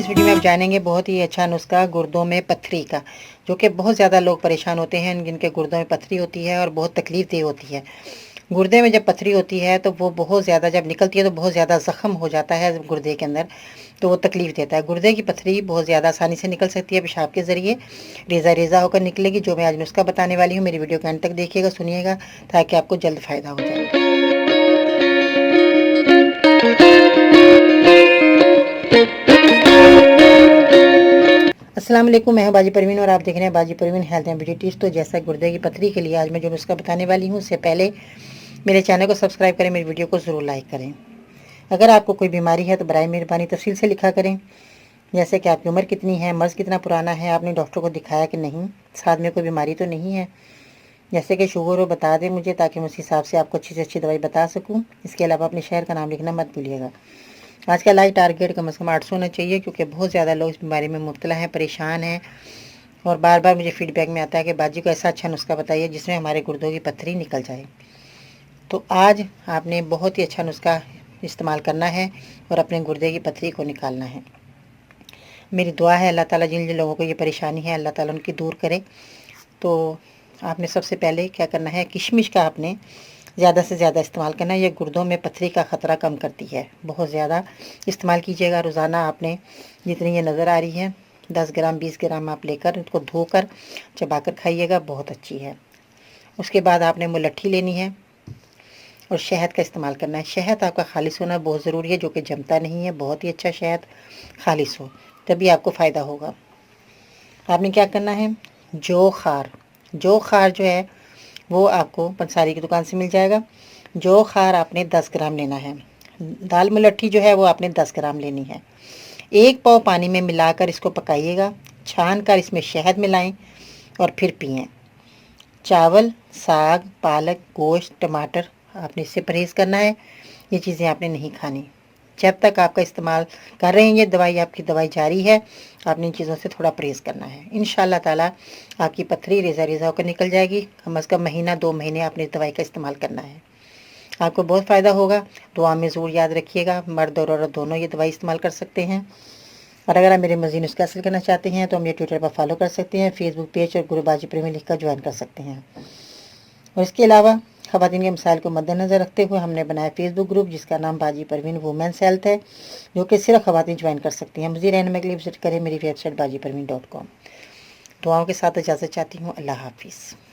इस वीडियो में आप जानेंगे बहुत ही अच्छा नुस्खा गुर्दों में पथरी का, जो कि बहुत ज़्यादा लोग परेशान होते हैं जिनके गुर्दों में पथरी होती है और बहुत तकलीफ देह होती है। गुर्दे में जब पथरी होती है तो वो बहुत ज़्यादा जब निकलती है तो बहुत ज़्यादा ज़ख्म हो जाता है गुर्दे के अंदर, तो वो तकलीफ देता है। गुर्दे की पथरी बहुत ज़्यादा आसानी से निकल सकती है पेशाब के ज़रिए, रेज़ा रेज़ा होकर निकलेगी। जो मैं आज नुस्खा बताने वाली हूँ, मेरी वीडियो के अंत तक देखिएगा, सुनिएगा, ताकि आपको जल्द फ़ायदा हो जाए। अस्सलाम वालेकुम, मैं हूं बाजी परवीन और आप देख रहे हैं बाजी Parveen health and beauty tips. तो जैसा गुर्दे की पथरी के लिए आज मैं जो नुस्खा बताने वाली हूं, उससे पहले मेरे चैनल को सब्सक्राइब करें, मेरी वीडियो को ज़रूर लाइक करें। अगर आपको कोई बीमारी है तो बराए मेहरबानी तफसील से लिखा करें, जैसे कि आपकी उम्र कितनी है, मर्ज़ कितना पुराना है, आपने डॉक्टर को दिखाया कि नहीं, साथ में कोई बीमारी तो नहीं है। जैसे कि शुगर हो बता दें मुझे, ताकि मैं उस हिसाब से आपको अच्छी से अच्छी दवाई बता सकूँ। इसके अलावा अपने शहर का नाम लिखना मत भूलिएगा। आज का लाइव टारगेट कम से कम 800 होना चाहिए, क्योंकि बहुत ज़्यादा लोग इस बीमारी में मुब्तला हैं, परेशान हैं, और बार बार मुझे फीडबैक में आता है कि बाजी को ऐसा अच्छा नुस्खा बताइए जिसमें हमारे गुर्दों की पथरी निकल जाए। तो आज आपने बहुत ही अच्छा नुस्खा इस्तेमाल करना है और अपने गुर्दे की पथरी को निकालना है। मेरी दुआ है अल्लाह ताला जिन जिन लोगों को ये परेशानी है अल्लाह ताला उनकी दूर करे। तो आपने सबसे पहले क्या करना है, किशमिश का आपने ज़्यादा से ज़्यादा इस्तेमाल करना है। ये गुर्दों में पथरी का ख़तरा कम करती है। बहुत ज़्यादा इस्तेमाल कीजिएगा। रोज़ाना आपने जितनी ये नज़र आ रही है 10 ग्राम 20 ग्राम आप लेकर उसको धोकर चबाकर खाइएगा, बहुत अच्छी है। उसके बाद आपने मुलट्ठी लेनी है और शहद का इस्तेमाल करना है। शहद आपका खालिश होना बहुत ज़रूरी है, जो कि जमता नहीं है। बहुत ही अच्छा शहद खालिश हो, तभी आपको फ़ायदा होगा। आपने क्या करना है, जो खार जो है वो आपको पंसारी की दुकान से मिल जाएगा। जो खार आपने 10 ग्राम लेना है। दाल मुलट्ठी जो है वो आपने 10 ग्राम लेनी है। 1 पाव पानी में मिलाकर इसको पकाइएगा, छान कर इसमें शहद मिलाएं और फिर पिएं। चावल, साग, पालक, गोश्त, टमाटर आपने इससे परहेज़ करना है। ये चीज़ें आपने नहीं खानी। जब तक आपका इस्तेमाल कर रहे हैं ये दवाई, आपकी दवाई जारी है, आपने इन चीज़ों से थोड़ा परहेज़ करना है। इंशाअल्लाह ताला आपकी पथरी रेज़ा रेज़ा होकर निकल जाएगी। कम से कम महीना 2 महीने आपने इस दवाई का इस्तेमाल करना है, आपको बहुत फ़ायदा होगा। दुआ में ज़रूर याद रखिएगा। मर्द और औरत दोनों ये दवाई इस्तेमाल कर सकते हैं। और अगर आप मेरे मज़ीद नुस्खे हासिल करना चाहते हैं तो हम ये ट्विटर पर फॉलो कर सकते हैं, फेसबुक पेज और गुरु बाजी प्रेमी लिख कर ज्वाइन कर सकते हैं। और इसके अलावा ख़वातीन के मसाइल को मद्देनज़र रखते हुए हमने बनाया फेसबुक ग्रुप, जिसका नाम बाजी परवीन वुमेंस हेल्थ है, जो कि सिर्फ ख़वातीन ज्वाइन कर सकती हैं। मज़ीद रहने के लिए विजिट करें मेरी वेबसाइट bajiparveen.com। दुआओं के साथ इजाज़त चाहती हूँ। अल्लाह हाफिज़।